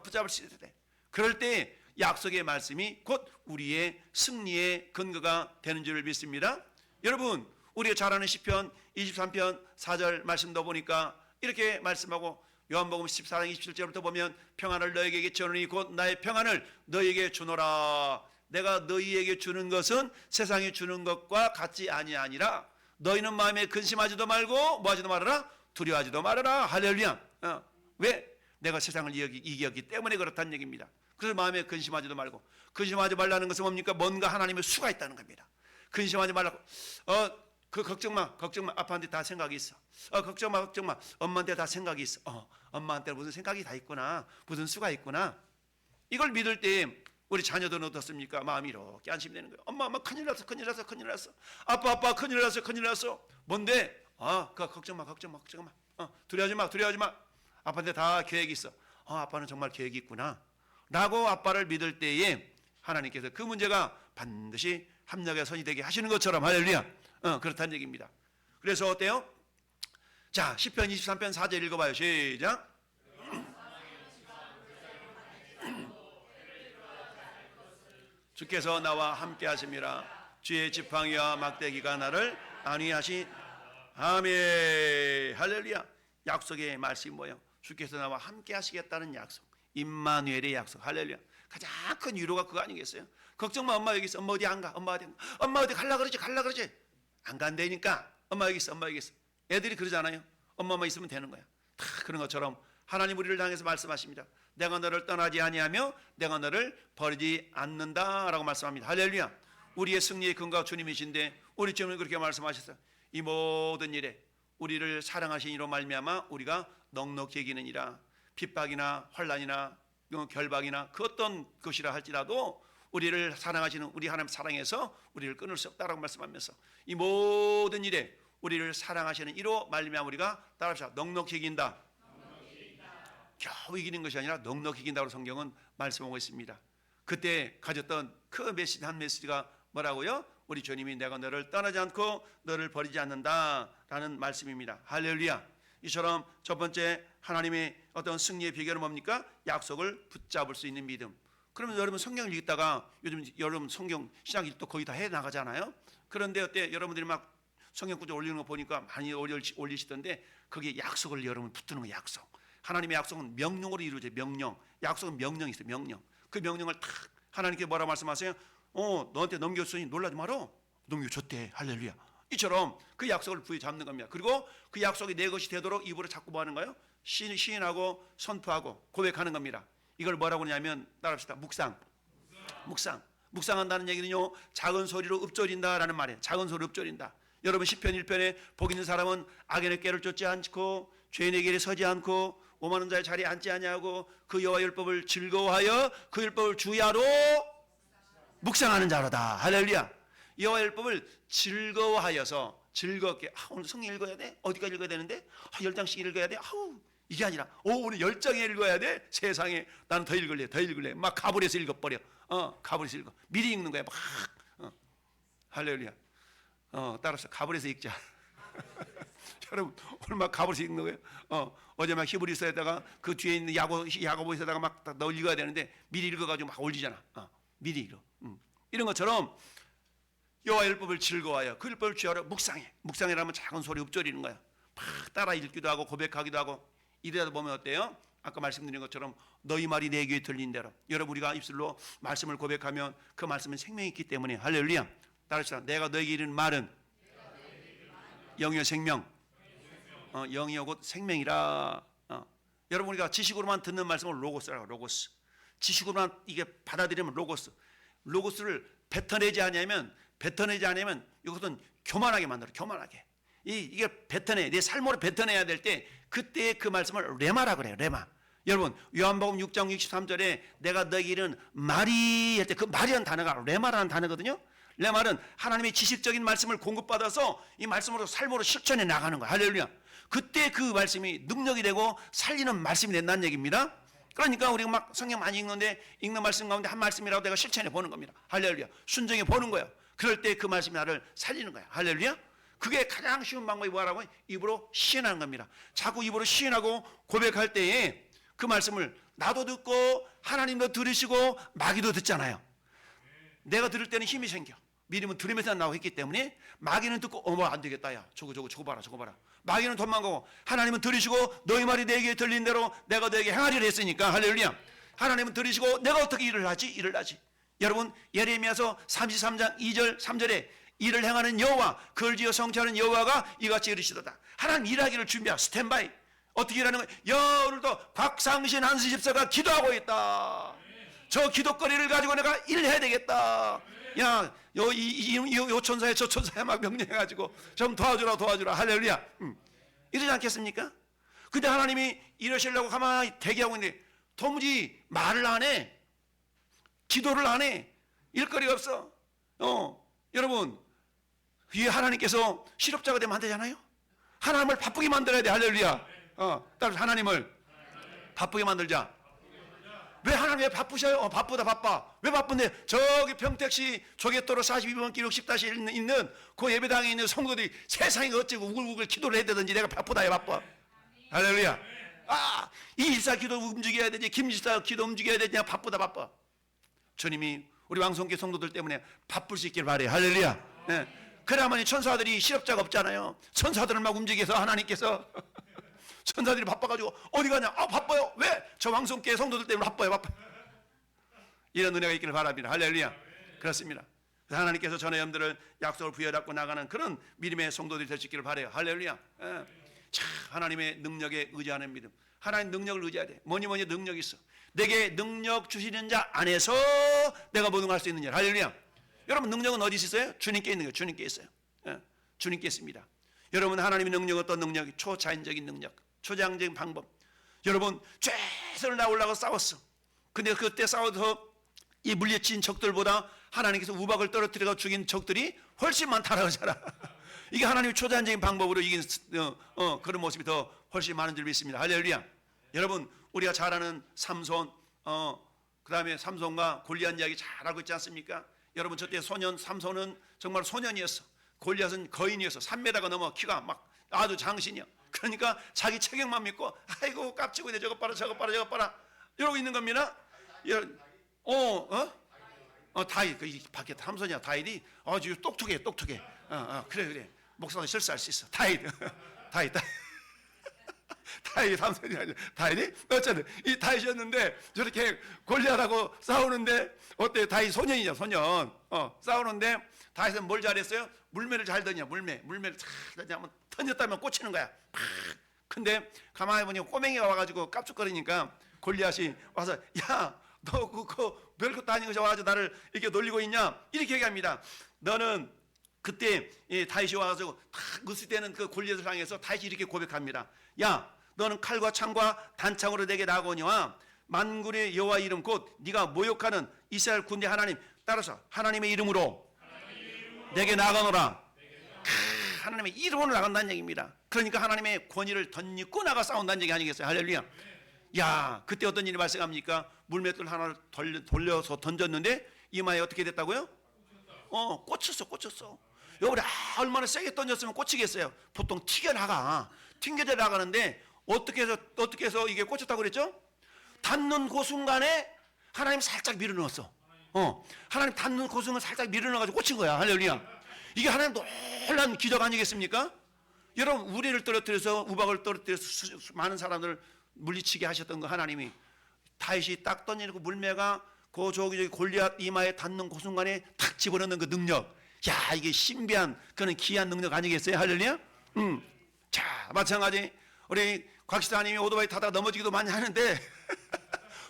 붙잡을 수 있어야 돼. 그럴 때 약속의 말씀이 곧 우리의 승리의 근거가 되는 줄 믿습니다. 여러분 우리가 잘 아는 시편 23편 4절 말씀도 보니까 이렇게 말씀하고 요한복음 14장 27절부터 보면 평안을 너에게 주노니 곧 나의 평안을 너에게 주노라. 내가 너희에게 주는 것은 세상이 주는 것과 같지 아니하니라. 너희는 마음에 근심하지도 말고 뭐하지도 말아라. 두려워하지도 말아라. 할렐루야. 왜? 내가 세상을 이겼기 때문에 그렇다는 얘기입니다. 그래서 마음에 근심하지도 말고. 근심하지 말라는 것은 뭡니까? 뭔가 하나님의 수가 있다는 겁니다. 근심하지 말라고. 걱정 마. 아빠한테 다 생각이 있어. 걱정 마. 엄마한테 다 생각이 있어. 엄마한테 무슨 생각이 다 있구나. 무슨 수가 있구나. 이걸 믿을 때 우리 자녀들은 어떻습니까? 마음이 이렇게 안심이 되는 거예요. 엄마 큰일 났어. 아빠 큰일 났어. 뭔데? 걱정 마. 두려워하지 마. 아빠한테 다 계획이 있어. 아빠는 정말 계획이 있구나. 라고 아빠를 믿을 때에 하나님께서 그 문제가 반드시 합력의 선이 되게 하시는 것처럼 할렐루야. 그렇다는 얘기입니다. 그래서 어때요? 자, 시편 23편 4절 읽어봐요. 시작. 주께서 나와 함께 하심이라. 주의 지팡이와 막대기가 나를 안위하시. 아멘. 할렐루야. 약속의 말씀이 뭐예요? 주께서 나와 함께 하시겠다는 약속, 임마누엘의 약속. 할렐루야. 가장 큰 위로가 그거 아니겠어요? 걱정 마, 엄마 여기 있어. 엄마 어디 안 가? 엄마 어디 갈라 그러지? 안 간다니까. 엄마 여기 있어. 애들이 그러잖아요. 엄마만 있으면 되는 거야. 다 그런 것처럼 하나님 우리를 향해서 말씀하십니다. 내가 너를 떠나지 아니하며 내가 너를 버리지 않는다라고 말씀합니다. 할렐루야. 우리의 승리의 근거가 주님이신데 우리 주님은 그렇게 말씀하셨어요. 이 모든 일에 우리를 사랑하신 이로 말미암아 우리가 넉넉히 이기느니라. 핍박이나 환난이나 결박이나 그 어떤 것이라 할지라도 우리를 사랑하시는 우리 하나님 사랑해서 우리를 끊을 수 없다라고 말씀하면서 이 모든 일에 우리를 사랑하시는 이로 말미암아 우리가 따라합시다. 넉넉히 이긴다. 겨우 이기는 것이 아니라 넉넉히 이긴다고 성경은 말씀하고 있습니다. 그때 가졌던 그 메시지가 뭐라고요? 우리 주님이 내가 너를 떠나지 않고 너를 버리지 않는다라는 말씀입니다. 할렐루야. 이처럼 첫 번째 하나님의 어떤 승리의 비결은 뭡니까? 약속을 붙잡을 수 있는 믿음. 그러면 여러분 성경을 읽다가 요즘 여러분 성경 신학 읽도 거의 다 해 나가잖아요. 그런데 어때? 여러분들이 막 성경 구절 올리는 거 보니까 많이 올리시던데 거기에 약속을 여러분 붙드는 거 약속. 하나님의 약속은 명령으로 이루어져요. 명령. 약속은 명령이 있어요. 명령. 그 명령을 탁 하나님께 뭐라 말씀하세요? 너한테 넘겼으니 놀라지 마라. 넘겨줬대. 할렐루야. 이처럼 그 약속을 부여잡는 겁니다. 그리고 그 약속이 내 것이 되도록 입으로 자꾸 뭐 하는 거예요? 시인하고 선포하고 고백하는 겁니다. 이걸 뭐라고 하냐면 따라합시다. 묵상한다는 얘기는요, 작은 소리로 읊조린다라는 말이에요. 작은 소리로 읊조린다. 여러분 시편 1편에 복 있는 사람은 악인의 꾀를 쫓지 않고 죄인의 길에 서지 않고 오만한 자의 자리에 앉지 아니하고 그 여호와 율법을 즐거워하여 그 율법을 주야로 묵상하는 자로다. 할렐루야. 여호와 율법을 즐거워하여서 즐겁게 오늘 성경 읽어야 돼? 어디까지 읽어야 되는데? 10장씩 읽어야 돼? 이게 아니라 오늘 10장에 읽어야 돼? 세상에 나는 더 읽을래 막 가불해서 읽어버려. 가불해서 읽어. 미리 읽는 거야. 막 할렐루야. 따라서 가불해서 읽자. 여러분 오늘 막 가불해서 읽는 거예요. 어제 막 히브리서에다가 그 뒤에 있는 야고보서에다가 막 너 읽어야 되는데 미리 읽어가지고 막 올리잖아. 미리 읽어. 이런 것처럼 여호와 율법을 즐거워하여 그 율법을 주야로 묵상이라면 작은 소리 읊조리는 거야. 막 따라 읽기도 하고 고백하기도 하고 이러다 보면 어때요? 아까 말씀드린 것처럼 너희 말이 내 귀에 들린 대로 여러분 우리가 입술로 말씀을 고백하면 그 말씀은 생명이 있기 때문에 할렐루야. 따라서 내가 너에게 이르는 말은 영이요 생명. 영이요 곧 생명이라. 여러분 우리가 지식으로만 듣는 말씀을 로고스라고. 로고스. 지식으로만 이게 받아들이면 로고스를 뱉어내지 않으면 이것은 교만하게 만들어. 교만하게. 이게 뱉어내. 내 삶으로 뱉어내야 될 때 그때 그 말씀을 레마라 그래요. 레마. 여러분 요한복음 6장 63절에 내가 너에게 이르는 말이 할 때 그 말이라는 단어가 레마라는 단어거든요. 레마는 하나님의 지식적인 말씀을 공급받아서 이 말씀으로 삶으로 실천해 나가는 거야. 할렐루야. 그때 그 말씀이 능력이 되고 살리는 말씀이 된다는 얘기입니다. 그러니까 우리가 막 성경 많이 읽는데 읽는 말씀 가운데 한 말씀이라도 내가 실천해 보는 겁니다. 할렐루야. 순종해 보는 거예요. 그럴 때 그 말씀이 나를 살리는 거야. 할렐루야. 그게 가장 쉬운 방법이 뭐라고? 입으로 시인하는 겁니다. 자꾸 입으로 시인하고 고백할 때에 그 말씀을 나도 듣고 하나님도 들으시고 마귀도 듣잖아요. 내가 들을 때는 힘이 생겨. 믿음은 들으면서 나오고 있기 때문에 마귀는 듣고 안 되겠다. 야 저거 봐라. 마귀는 도망가고 하나님은 들으시고 너희 말이 내게 들린 대로 내가 너에게 행하리라 했으니까 할렐루야. 하나님은 들으시고 내가 어떻게 일을 하지? 여러분 예레미야서 33장 2절 3절에 일을 행하는 여호와 그를 지어 성취하는 여호와가 이같이 이르시도다. 하나님 일하기를 준비하고 스탠바이. 어떻게 일하는 거예요? 오늘도 곽상신 한수 집사가 기도하고 있다. 저 기도거리를 가지고 내가 일해야 되겠다. 야, 요 천사에 저 천사에 막 명령해가지고 좀 도와주라. 할렐루야. 이러지 않겠습니까? 근데 하나님이 이러시려고 가만히 대기하고 있는데 도무지 말을 안 해. 기도를 안 해. 일거리가 없어. 여러분, 이 하나님께서 실업자가 되면 안 되잖아요. 하나님을 바쁘게 만들어야 돼. 할렐루야. 따라서 하나님을 바쁘게 만들자. 왜 하나님 왜 바쁘셔요? 바빠. 왜 바쁜데? 저기 평택시 조개도로 42번 길 60-1 있는 그 예배당에 있는 성도들이 세상에 어찌고 우글우글 기도를 해야 되든지 내가 바쁘다 해 바빠. 할렐루야. 이 일사 기도 움직여야 되지, 김일사 기도 움직여야 되지, 바빠. 주님이 우리 왕성교 성도들 때문에 바쁠 수 있길 바래요. 할렐루야. 네. 그래야만 천사들이 실업자가 없잖아요. 천사들을 막 움직여서 하나님께서 천사들이 바빠가지고 어디 가냐? 아 바빠요. 왜? 저 왕성교회 성도들 때문에 바빠요. 이런 은혜가 있기를 바랍니다. 할렐루야. 그렇습니다. 하나님께서 전의 염들을 약속을 부여잡고 나가는 그런 믿음의 성도들이 될 수 있기를 바라요. 할렐루야. 자, 하나님의 능력에 의지하는 믿음. 하나님 능력을 의지해야 돼. 뭐니 능력이 있어. 내게 능력 주시는 자 안에서 내가 모든 걸 할 수 있는 자. 할렐루야. 여러분 능력은 어디 있어요? 주님께 있는 거예요. 주님께 있어요. 주님께 있습니다. 여러분 하나님의 능력 어떤 능력이? 초자연적인 능력, 초자연적인 방법. 여러분 최선을 다하려고 싸웠어. 근데 그때 싸워서 이 물리친 적들보다 하나님께서 우박을 떨어뜨려 죽인 적들이 훨씬 많다라고 하잖아. 이게 하나님의 초자연적인 방법으로 이긴 그런 모습이 더 훨씬 많은 줄 믿습니다. 할렐루야. 여러분 우리가 잘 아는 삼손, 그 다음에 삼손과 골리앗 이야기 잘 알고 있지 않습니까? 여러분 저때 삼손은 정말 소년이었어. 골리앗은 거인이었어. 3m가 넘어 키가 막 아주 장신이야. 그러니까 자기 체격만 믿고 아이고 깝치고 있네. 저것 봐라 저것 봐라 저것 봐라 이러고 있는 겁니다. 다윗 그 밖에 삼손이야. 다윗이 아주 똑똑해. 그래 목사도 실수할 수 있어. 다윗 삼손이 아니야. 다윗이 어쨌든 이 다윗이었는데 저렇게 골리앗하고 싸우는데 어때? 다윗 소년이죠. 소년. 싸우는데 다윗은 뭘 잘했어요? 물매를 잘 던져. 물매를 잘 던지면 던졌다면 꽂히는 거야. 근데 가만히 보니 꼬맹이가 와가지고 깝죽거리니까 골리앗이 와서 야 너 그거 별것도 아닌 것이 와가지고 나를 이렇게 놀리고 있냐? 이렇게 얘기합니다. 너는 그때 다윗이 와가지고 탁 으스대는 그 골리앗을 향해서 다윗이 이렇게 고백합니다. 야 너는 칼과 창과 단창으로 내게 나아오니와 만군의 여호와 이름 곧 네가 모욕하는 이스라엘 군대 하나님 따라서 하나님의 이름으로 내게 나아가노라. 하나님의 이름으로 나간다는 얘기입니다. 그러니까 하나님의 권위를 덧입고 나가 싸운다는 얘기 아니겠어요? 할렐루야. 야 그때 어떤 일이 발생합니까? 물맷돌 하나를 돌려서 던졌는데 이마에 어떻게 됐다고요? 꽂혔어. 여러분 얼마나 세게 던졌으면 꽂히겠어요? 보통 튕겨져 나가는데 어떻게 해서 이게 꽂혔다고 그랬죠? 닿는 그 순간에 하나님 살짝 밀어넣었어. 하나님 닿는 그 순간 살짝 밀어넣어가지고 꽂힌 거야. 할렐루야. 이게 하나님 놀란 기적 아니겠습니까? 여러분 우리를 떨어뜨려서 우박을 떨어뜨려서 많은 사람들을 물리치게 하셨던 거 하나님이 다윗이 딱 던지고 물매가 그 저기 골리앗 이마에 닿는 그 순간에 탁 집어넣는 그 능력. 야 이게 신비한 그런 귀한 능력 아니겠어요? 할렐루야. 자 마찬가지 우리 곽시사님이 오토바이 타다가 넘어지기도 많이 하는데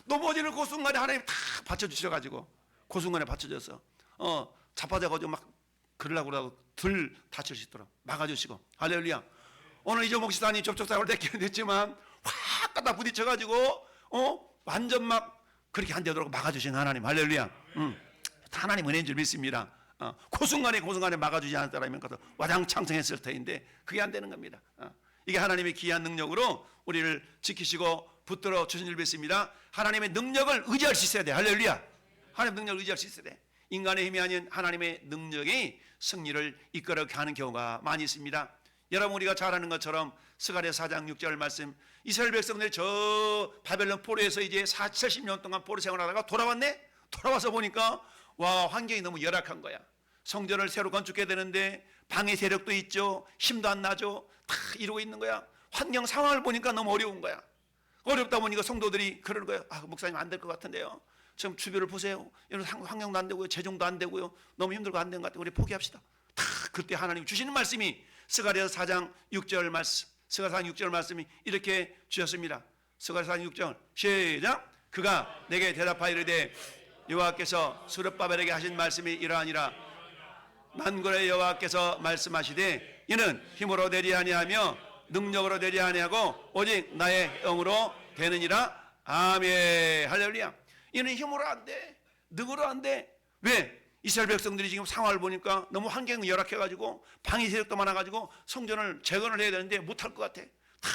넘어지는 그 순간에 하나님 탁 받쳐주셔가지고 그 순간에 받쳐줘서 자빠져가지고 막 그러려고 들 다칠 수 있도록 막아주시고 할렐루야. 오늘 이정 목사님 접촉사고를 됐지만 확 갖다 부딪혀가지고 완전 막 그렇게 안 되도록 막아주신 하나님 할렐루야. 하나님 은혜인 줄 믿습니다. 그 순간에 막아주지 않은 사람이면 와장창창했을 터인데 그게 안 되는 겁니다. 이게 하나님의 귀한 능력으로 우리를 지키시고 붙들어 주신 줄 믿습니다. 하나님의 능력을 의지할 수 있어야 돼. 할렐루야. 하나님의 능력을 의지할 수 있어야 돼. 인간의 힘이 아닌 하나님의 능력이 승리를 이끌어가는 경우가 많이 있습니다. 여러분 우리가 잘 아는 것처럼 스가랴 4장 6절 말씀 이스라엘 백성들이 저 바벨론 포로에서 이제 70년 동안 포로 생활하다가 돌아왔네? 돌아와서 보니까 와 환경이 너무 열악한 거야. 성전을 새로 건축해야 되는데 방해 세력도 있죠. 힘도 안 나죠. 다 이러고 있는 거야. 환경 상황을 보니까 너무 어려운 거야. 어렵다 보니까 성도들이 그러는 거예요. 목사님 안 될 것 같은데요. 지금 주변을 보세요. 이런 환경도 안 되고요. 재정도 안 되고요. 너무 힘들고 안 되는 것 같아요. 우리 포기합시다. 다 그때 하나님 주시는 말씀이 스가랴 4장 6절 말씀. 스가랴 4장 6절 말씀이 이렇게 주셨습니다. 스가랴 4장 6절 시작. 그가 내게 대답하여 이르되 여호와께서 스룹바벨에게 하신 말씀이 이러하니라. 만군의 여호와께서 말씀하시되 이는 힘으로 되지 아니하며 능력으로 되지 아니하고 오직 나의 영으로 되느니라. 아멘. 할렐루야. 이는 힘으로 안 돼. 능으로 안 돼. 왜? 이스라엘 백성들이 지금 상황을 보니까 너무 환경이 열악해가지고 방해 세력도 많아가지고 성전을 재건을 해야 되는데 못할 것 같아. 다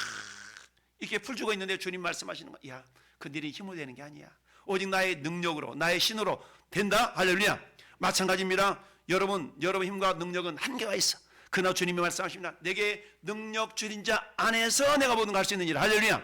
이렇게 풀주고 있는데 주님 말씀하시는 거야. 야, 그들이 힘으로 되는 게 아니야. 오직 나의 능력으로 나의 신으로 된다. 할렐루야. 마찬가지입니다. 여러분 힘과 능력은 한계가 있어. 그러나 주님이 말씀하십니다. 내게 능력 주신 자 안에서 내가 모든 걸 할 수 있는 일. 할렐루야.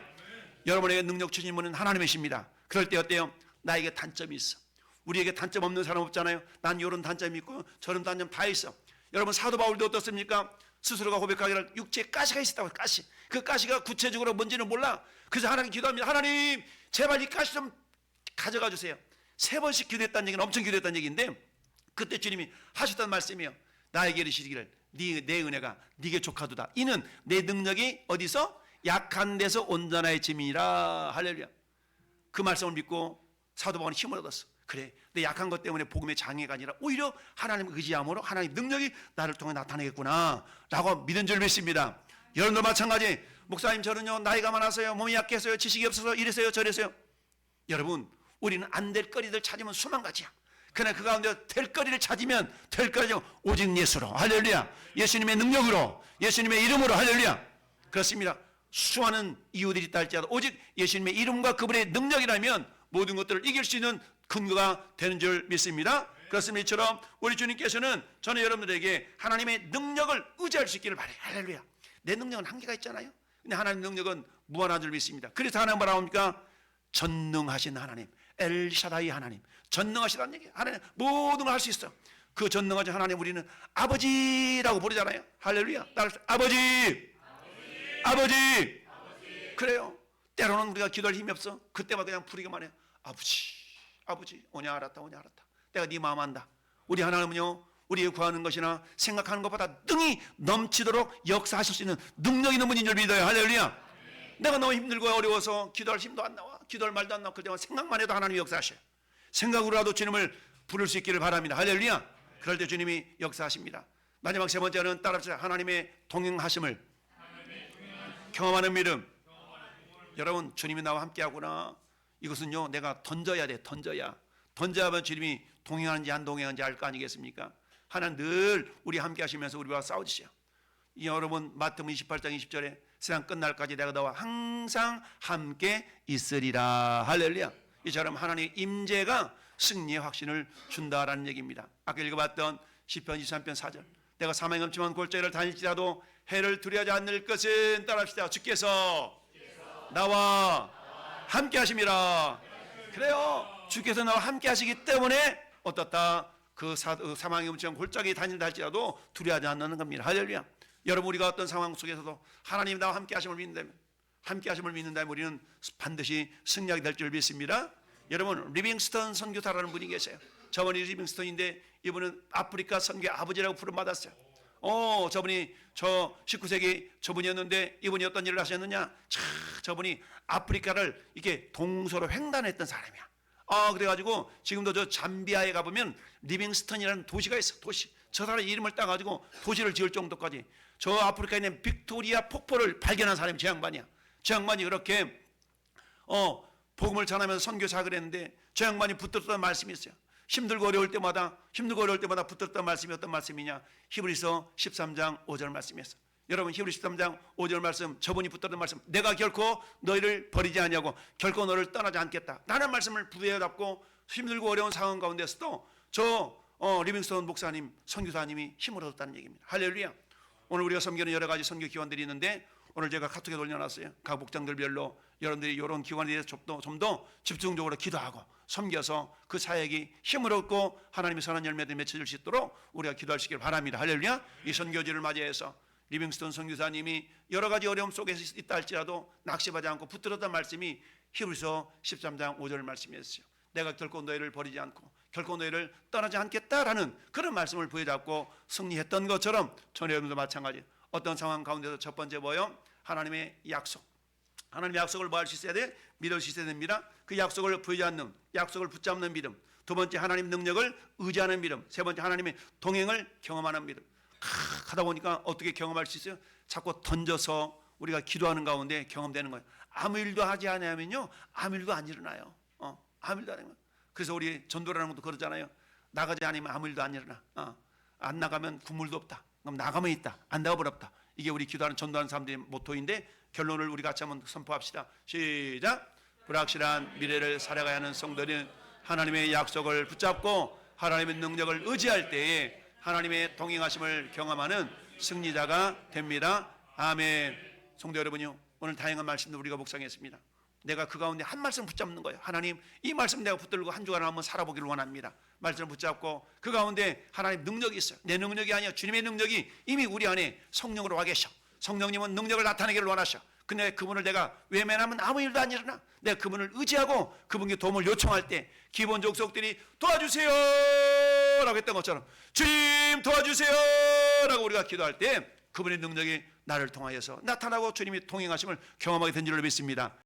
여러분에게 능력 주신 분은 하나님이십니다. 그럴 때 어때요? 나에게 단점이 있어. 우리에게 단점 없는 사람 없잖아요. 난 이런 단점이 있고 저런 단점 다 있어. 여러분 사도 바울도 어떻습니까? 스스로가 고백하기를 육체에 가시가 있었다고. 가시. 그 가시가 구체적으로 뭔지는 몰라. 그래서 하나님 기도합니다. 하나님 제발 이 가시 좀 가져가 주세요. 3번씩 기도했다는 얘기는 엄청 기도했다는 얘기인데, 그때 주님이 하셨던 말씀이요, 나에게 이르시기를 내 은혜가 네게 족하도다. 이는 내 능력이 어디서? 약한 데서 온전하의 짐이라. 할렐루야. 그 말씀을 믿고 사도 바울은 힘을 얻었어. 그래, 내 약한 것 때문에 복음의 장애가 아니라 오히려 하나님 의지함으로 하나님 능력이 나를 통해 나타내겠구나 라고 믿은 줄 믿습니다. 여러분도 마찬가지. 목사님 저는요 나이가 많아서요, 몸이 약해서요, 지식이 없어서 이래서요 저래서요. 여러분, 우리는 안 될 거리들 찾으면 수만 가지야. 그러나 그 가운데 될 거리를 찾으면 될 거리죠. 오직 예수로. 할렐루야. 예수님의 능력으로, 예수님의 이름으로. 할렐루야. 그렇습니다. 수많은 이유들이 있다 할지라도 오직 예수님의 이름과 그분의 능력이라면 모든 것들을 이길 수 있는 근거가 되는 줄 믿습니다. 그렇습니다. 이처럼 우리 주님께서는 저는 여러분들에게 하나님의 능력을 의지할 수 있기를 바라요. 할렐루야. 내 능력은 한계가 있잖아요. 근데 하나님의 능력은 무한한 줄 믿습니다. 그래서 하나님 뭐라고 합니까? 전능하신 하나님, 엘샤다이 하나님. 전능하시다는 얘기예요. 하나님 모든 걸 할 수 있어. 그 전능하신 하나님 우리는 아버지라고 부르잖아요. 할렐루야. 따라서 아버지. 아버지. 그래요. 때로는 우리가 기도할 힘이 없어. 그때마다 그냥 부르기만 해요. 아버지, 아버지. 오냐 알았다, 오냐 알았다. 내가 네 마음 안다. 우리 하나님은요, 우리의 구하는 것이나 생각하는 것보다 능히 넘치도록 역사하실 수 있는 능력 있는 분인 줄 믿어요. 할렐루야. 내가 너무 힘들고 어려워서 기도할 힘도 안 나와, 기도할 말도 안 나와. 그때만 생각만 해도 하나님이 역사하셔요. 생각으로라도 주님을 부를 수 있기를 바랍니다. 할렐루야. 그럴 때 주님이 역사하십니다. 마지막 3번째는 따라합시다. 하나님의 동행하심을 경험하는 믿음. 여러분, 주님이 나와 함께하구나. 이것은요, 내가 던져야 돼. 던져야만 주님이 동행하는지 안 동행하는지 알 거 아니겠습니까? 하나님 늘 우리 함께 하시면서 우리와 싸우시죠. 여러분, 마태복음 28장 20절에 세상 끝날까지 내가 너와 항상 함께 있으리라. 할렐루야. 이처럼 하나님의 임재가 승리의 확신을 준다라는 얘기입니다. 아까 읽어봤던 시편 23편 4절. 내가 사망의 엄침한 골짜기를 다닐지라도 해를 두려워하지 않을 것은, 따라합시다. 주께서 나와 함께 하심이라. 그래요. 주께서 나와 함께 하시기 때문에 어떻다? 그 사망의 엄침한 골짜기에 다닌다 할지라도 두려워하지 않는 겁니다. 할렐루야. 여러분, 우리가 어떤 상황 속에서도 하나님 나와 함께 하심을 믿는다면 우리는 반드시 승리하게 될 줄 믿습니다. 여러분, 리빙스턴 선교사라는 분이 계세요. 저분이 리빙스턴인데 이분은 아프리카 선교의 아버지라고 부름받았어요. 저분이 저 19세기 저분이었는데 이분이 어떤 일을 하셨느냐? 저분이 아프리카를 이렇게 동서로 횡단했던 사람이야. 그래가지고 지금도 저 잠비아에 가보면 리빙스턴이라는 도시가 있어. 도시. 저 사람의 이름을 따가지고 도시를 지을 정도까지 저 아프리카에 있는 빅토리아 폭포를 발견한 사람이 저 양반이야. 저 양반이 그렇게 복음을 전하면서 선교사를 했는데 저 양반이 붙들었던 말씀이 있어요. 힘들고 어려울 때마다 붙들었던 말씀이 어떤 말씀이냐? 히브리서 13장 5절 말씀이었어요. 여러분, 히브리서 13장 5절 말씀, 저분이 붙들었던 말씀, 내가 결코 너희를 버리지 아니하고 결코 너를 떠나지 않겠다 라는 말씀을 부여해 잡고 힘들고 어려운 상황 가운데서도 저 리빙스턴 목사님, 선교사님이 힘을 얻었다는 얘기입니다. 할렐루야. 오늘 우리가 섬기는 여러 가지 선교 기관들이 있는데 오늘 제가 카톡에 올려놨어요. 각 목장들별로 여러분들이 이런 기관에 대해서 좀 더 집중적으로 기도하고 섬겨서 그 사역이 힘을 얻고 하나님의 선한 열매를 맺혀질 수 있도록 우리가 기도하시길 바랍니다. 할렐루야. 이 선교지를 맞이해서 리빙스턴 선교사님이 여러 가지 어려움 속에 있다 할지라도 낙심하지 않고 붙들었던 말씀이 히브리서 13장 5절 말씀이었어요. 내가 결코 너희를 버리지 않고 결코 너희를 떠나지 않겠다라는 그런 말씀을 부여잡고 승리했던 것처럼 저는 여러분도 마찬가지. 어떤 상황 가운데서 첫 번째 뭐요? 하나님의 약속. 하나님의 약속을 뭐 할 수 있어야 돼? 믿을 수 있어야 됩니다. 그 약속을 부여잡는, 약속을 붙잡는 믿음. 두 번째, 하나님 능력을 의지하는 믿음. 세 번째, 하나님의 동행을 경험하는 믿음. 하다 보니까 어떻게 경험할 수 있어요? 자꾸 던져서 우리가 기도하는 가운데 경험되는 거예요. 아무 일도 하지 않으면요, 아무 일도 안 일어나요. 아무 일도 안 일어나요. 그래서 우리 전도라는 것도 그러잖아요. 나가지 않으면 아무 일도 안 일어나. 안 나가면 국물도 없다. 그럼 나가면 있다. 안 나가면 없다. 이게 우리 기도하는 전도하는 사람들의 모토인데 결론을 우리 같이 한번 선포합시다. 시작. 불확실한 미래를 살아가야 하는 성도는 하나님의 약속을 붙잡고 하나님의 능력을 의지할 때에 하나님의 동행하심을 경험하는 승리자가 됩니다. 아멘. 성도 여러분요, 오늘 다양한 말씀도 우리가 묵상했습니다. 내가 그 가운데 한 말씀 붙잡는 거예요. 하나님, 이 말씀 내가 붙들고 한 주간 한번 살아보기를 원합니다. 말씀을 붙잡고 그 가운데 하나님 능력이 있어요. 내 능력이 아니야. 주님의 능력이 이미 우리 안에 성령으로 와 계셔. 성령님은 능력을 나타내기를 원하셔. 근데 그분을 내가 외면하면 아무 일도 안 일어나. 내가 그분을 의지하고 그분께 도움을 요청할 때 기본 족속들이 도와주세요 라고 했던 것처럼 주님 도와주세요 라고 우리가 기도할 때 그분의 능력이 나를 통하여서 나타나고 주님이 통행하심을 경험하게 된 줄을 믿습니다.